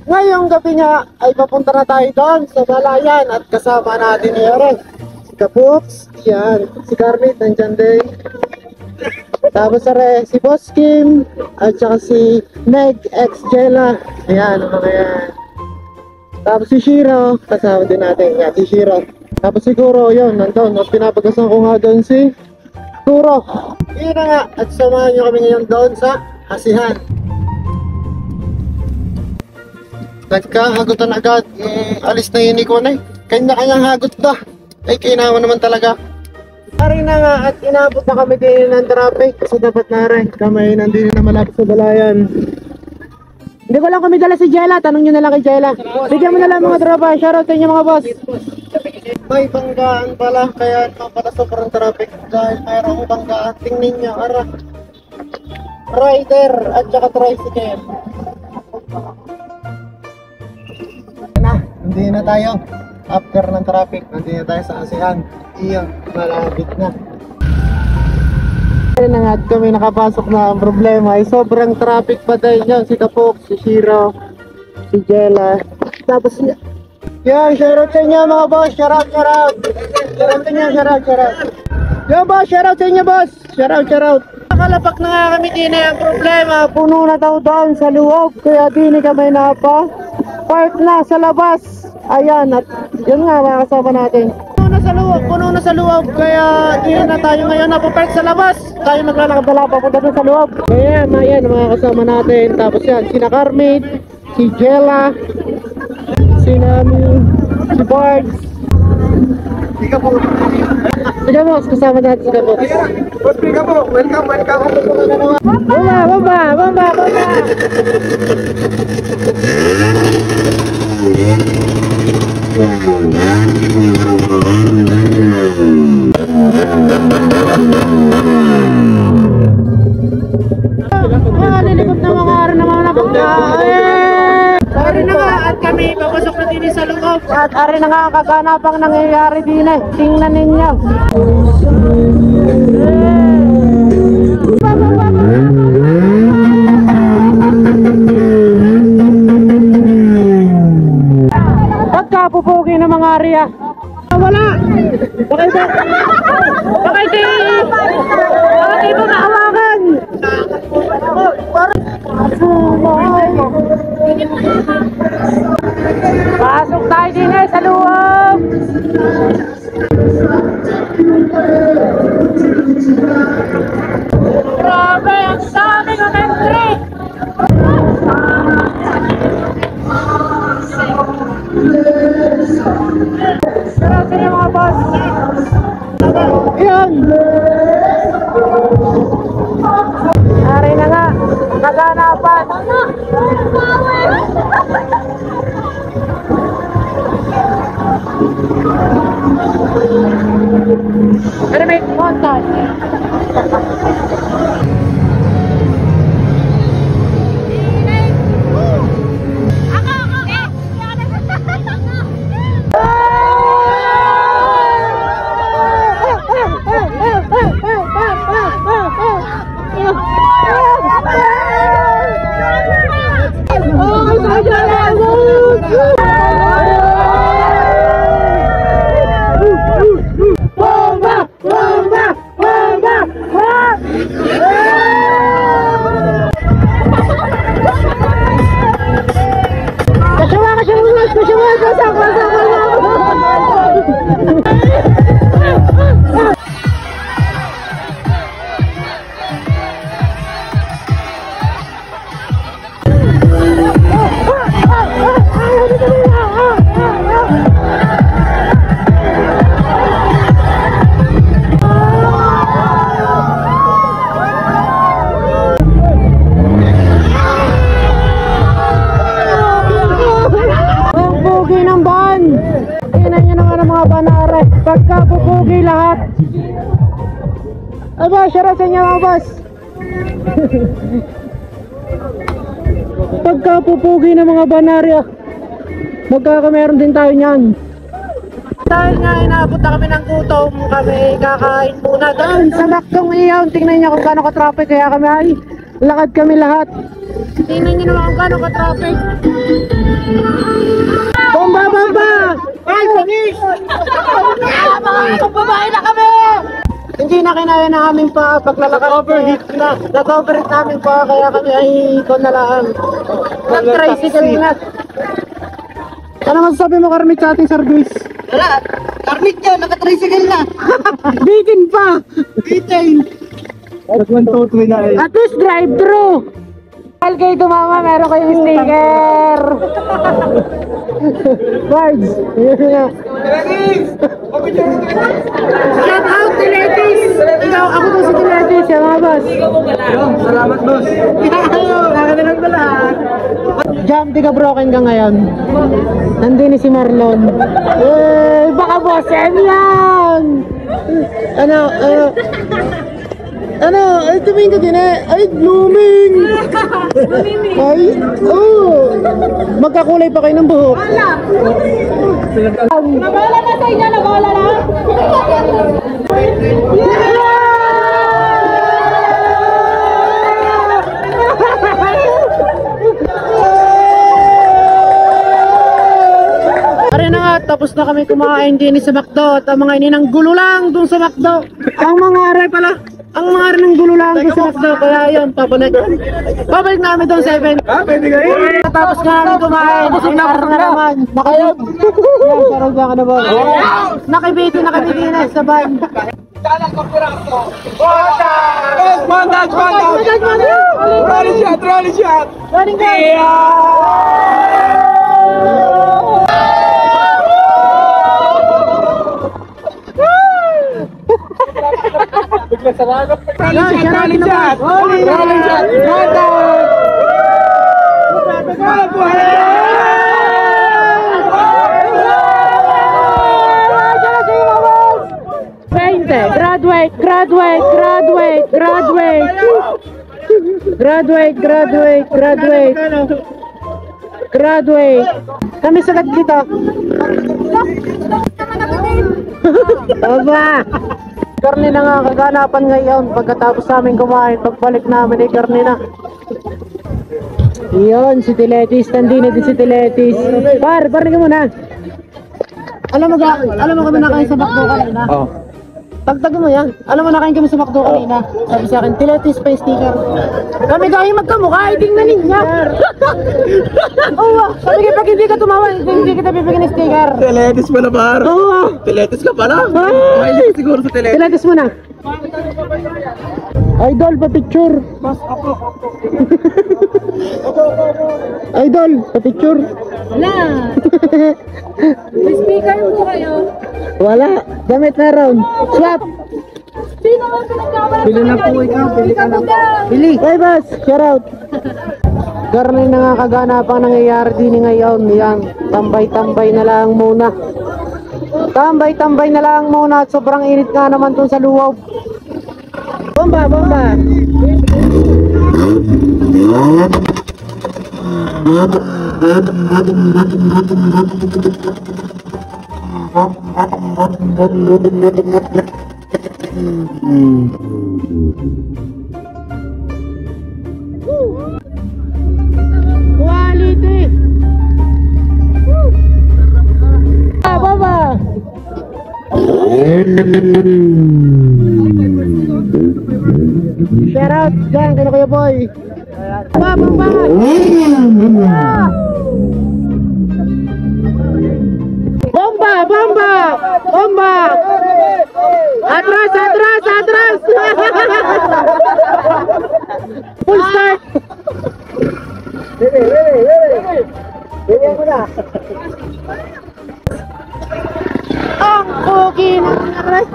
Ngayong gabi nga ay papunta na tayo doon sa Balayan at kasama natin ngayon si Kapuks, yan, si Carmit nandyan din. Tapos si Boss Kim at saka si Meg X Jella. Ayan, ang mga yan. Tapos si Shiro, kasama din natin. Yan, si Shiro. Tapos siguro yun, nandun. At pinapagasan ko nga doon si Turo. Yun na nga. At samahan nyo kami ngayon doon sa Asihan. Nagkahagutan agad. Alis na yun ko na eh. Kanya-kanyang hagot ba? Ay, kainawa naman talaga. Ari na nga at inabot na kami din ng traffic. So dapat na rin kami nandito na malapit sa Balayan. Hindi ko lang kami dala si Jella. Tanong nyo na lang kay Jella. Bigyan mo na lang mga tropa. Shoutout sa inyo mga boss. May banggaan pala. Kaya pala sobrang traffic. Dahil mayroong banggaan. Tingnan nyo. Ara. Rider at saka tricycle. Hindi na tayo. After ng traffic, nandito na tayo sa Asihan. Iyon, malapit na. Ayun na nga at kami nakapasok na. Ang problema ay sobrang traffic pa din yun. Si Kapok, si Shiro, si Jella. Tapos yan, shoutout sa inyo mga boss. Shoutout. Shoutout sa inyo, shoutout. Yo boss, shoutout sa inyo boss. Shoutout. Nakalapak na nga kami din eh. Ang problema, puno na daw doon sa loob. Kaya din kami napa park na sa labas. Ayan, at yun nga mga kasama natin. Puno na sa loob, kaya hindi na tayo ngayon napapark sa labas. Tayo maglalakad-dala papunta sa loob. Kaya ayan mga kasama natin. Tapos yan, sina Carmit, si Jella, si Nami, si Bards. Si Kapok. Sige boss, kasama natin si Kapok. Boss, si Kapok, welcome. Bamba. Lilikot na mga araw naman na pagkain. Ari na nga at kami papasok na din sa loob. At ari na nga kaganapang nangyayari din eh. Tingnan ninyo. Pagkapupugi ng mga area. Wala! Bakit mo maawakan? Pasok tayo din eh sa loob! Grabe! Ang daming ang entry! Sarap sila mga boss! Yan! Ari na nga! Kaganapan! Pero may contact! Pagkapupugi lahat. Aba, shoutout sa inyo mga boss. Pagkapupugi ng mga banarya, magkakameron din tayo niyan. Dahil nga inaabot na kami ng gutom, kami kakain muna doon sa Macdong Iyon. Tingnan niyo kung gaano ka-traffic, kaya kami ay lakad kami lahat. Tingnan niyo naman kung gaano ka-traffic. Bomba, bomba! Ay, finish! Babae na kami! Hindi na kinaya na aming pa paglalakad. Overheat na. Nag-overheat namin pa kaya kami ay ikon na lang. Nag-tricycle na. Ano masasabi mo, Karmit, sa ating service? Wala, Karmit yan, naka-tricycle na. Bitin pa! Bitin. At least drive-thru! Mahal kayo tumama, meron kayong sticker! Cards! Yun nga. Shout out Tiletis! Ikaw, ako to si Tiletis, yung mga boss. Salamat, boss. Nakakadalang ko lahat. Jam, di ka broken ka ngayon. Nandun si Marlon. Eh, baka boss, yan! Ay, tumingin ka din eh. Ay, blooming! Ay, oh! Magkakulay pa kayo ng buhok. Nabala na sa inyo, nabala na. Ari na nga, tapos na kami kumain din sa McDo at ang mga ininang gulo lang dun sa McDo. Ang mga aray pala. Ang mga rin ng gulo lang doon sa McDo, kaya yun, babalik namin doon 7. Pwede kayo? Tapos nga namin kumain, sinakar na naman. Nakayog. Yan, sarang ka na ba? Nakibiti na sa van. Montage! Rolling shot! Running down! Rolling shot! Graduate. Kami sagad dito. Aba. Karne na nga kaganapan ngayon pagkatapos namin kumain. Pagbalik namin ay karne na. Iyon, si Tiletis. Nandini din si Tiletis. Parinig ka muna. Alam mo kami na kayo sa McDo kanina? Oh. Pagtag mo yan. Alam mo na kayo kami sa McDo kanina. Sabi sa akin, Tiletis pa yung sticker. Kami gaya magkamukha, tingnan ninyo. Oo, sabi kayo pag hindi ka tumawa, hindi kita bibigyan ng sticker. Teletis pala, par. Oo. Teletis ka pala. Ay! Mahilig ka siguro sa teletis. Tiletis mo na. Idol, pa-picture. Idol, pa-picture. Wala. May speaker po kayo. Wala, damit meron. Swap. Sino ang pinagkawala? Bili na po ikaw, bili ka na. Bili. Hey boss, shout out. Karne na nga kaganapang nangyayari din ngayon. Yan, tambay-tambay na lang muna. Tambay-tambay na lang muna at sobrang init nga naman dun sa luwaw. Bomba, bomba. Quality. Bomba. Shout out dyan, kaya Kuya Boy. Bomba. Bomba, bomba, bomba. Atras, atras, atras. Full start. Ready mo na. Ang pogi ng aras.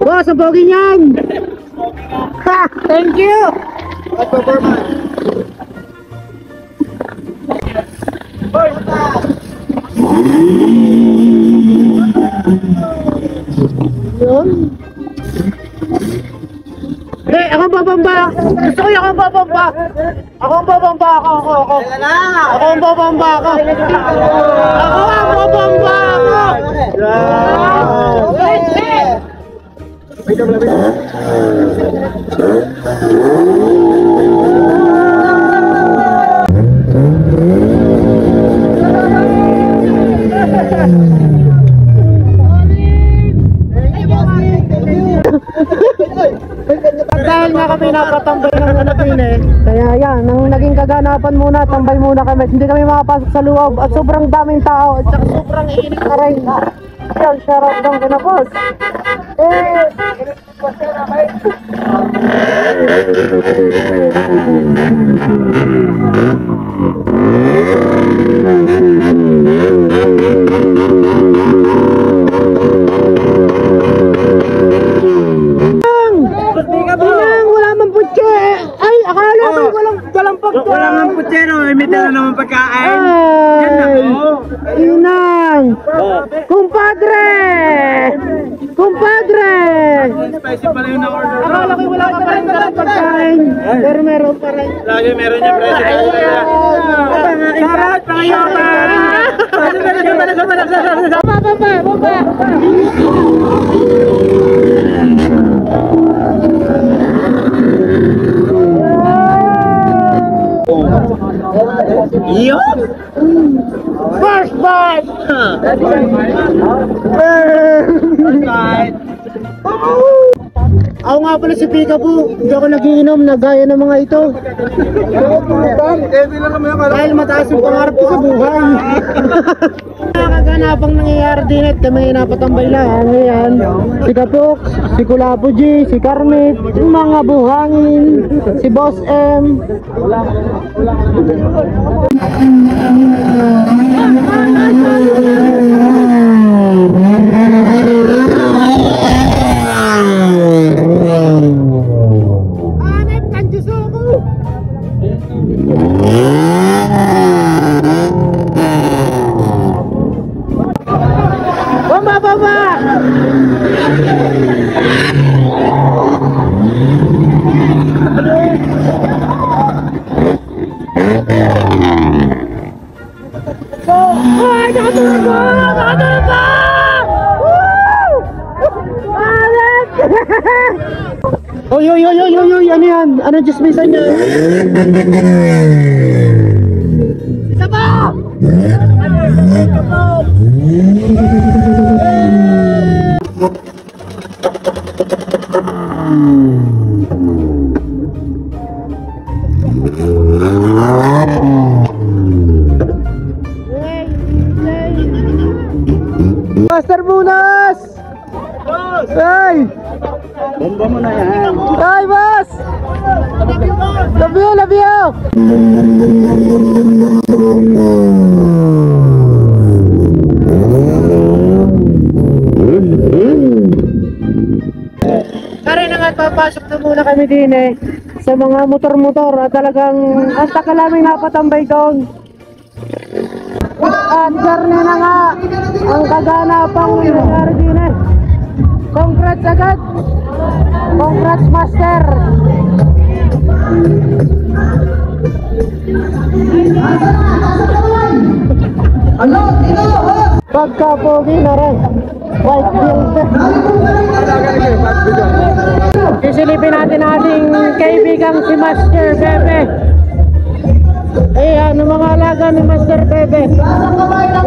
Boss, ang pogi niyan. Ha, thank you. Yun. Hindi, ako babamba. Gusto ko yung ako babamba. Ako ang babamba. Ako. Ako ang babamba. Ako ang babamba. Ako. Dahil nga kami napatambay ng ano din eh. Kaya yan, nang naging kaganapan muna, tambay muna kami. Hindi kami makapasok sa loob at sobrang daming tao at saka sobrang init na rin. Yan, shoutout lang ko na boss. Wala man putse. Ay, akala ko walang pagkain. Wala nga putsero, may dala naman pagkain. Ay, inang. Kumpadre! Kumpadre! Spicy pala yung na-order. Akala ko wala ka pa rin dalang pagkain. Pero meron pa rin. Lagi meron yung presyo. Sarap! Pangayotan! Baba! Iyo! First bite! Ako nga pala si Peekaboo, hindi ako nagiinom na gaya ng mga ito. Dahil mataas yung pangarap ko sa buhay. Nakaganapang nangyayari din at kami napatambay lang. Ngayon, si Kapok, si Kulapo G, si Carmit, yung mga buhangin, si Boss M. Anep kanjusuku. Baba. Ay, nakatulog ka! Woo! Anep! Oy, ano yan? Anong chismisan niya? Isa pa! Master Bunas! Hey! Bomba mo na yan. Hi, boss! Love you! Kare na nga, papasok na muna kami din eh sa mga motor-motor at talagang ang tagal namin napatambay doon. At journey na nga ang kaganapang nangyari din eh. Congrats agad! Congrats, Master! Pagka-pogi na rin. White build. Sisilipin natin ating kaibigang si Master Bebe. Ano mga alaga ni Master Bebe?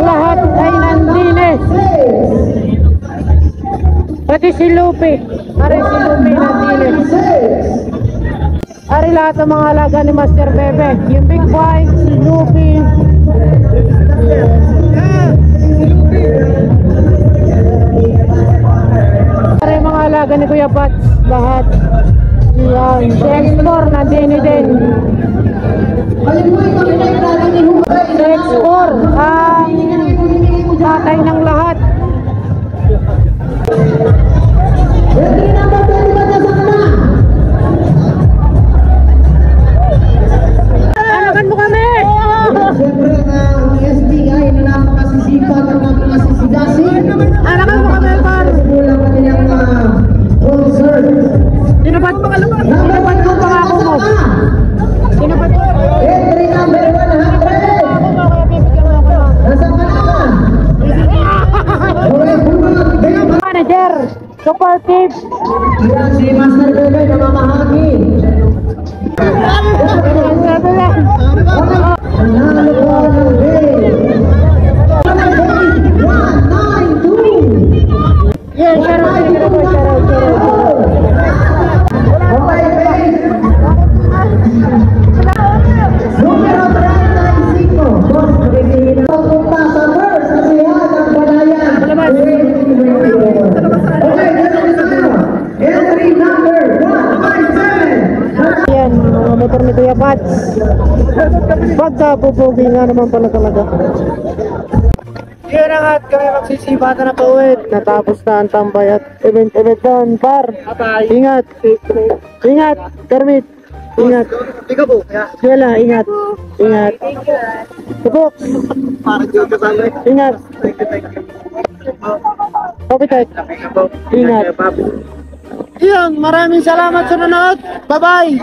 Lahat ay nandines. Pati si Lupi. Ari si Lupi nandines. Ari lahat ng mga alaga ni Master Bebe. Yung Big White, si Lupi. Ari mga alaga ni Kuya Pats. Lahat. Yan. Si X4 nandini din. Si X4 ang tatay ng lahat. Anakan mo kami! Siyempre ang SBI na napakasisipan at napakasisigasin. Anakan mo kami, par! Kulang pa nilang concert. Tinapat ko pangako mo. Tinapat ko. Entry number 100. Nasaan ka na? Manager, supportive. Yan si Master Bebe na mamahagi. Nanalo po ng day. 192. Yeah, shoutout. Kuya Pats. Pagkapupugi nga naman pala talaga. Yun na nga at kami magsisibatan na pauwi. Natapos na ang tambay at event doon, par. Ingat. Ingat, Kermit. Ingat. Ikaw po. Jella, ingat. Ingat. Tupok. Parang joke ka sa akin. Ingat. Thank you. Kopitek. Ingat. Iyon, maraming salamat sa nanood. Bye-bye.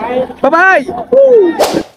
Bye-bye!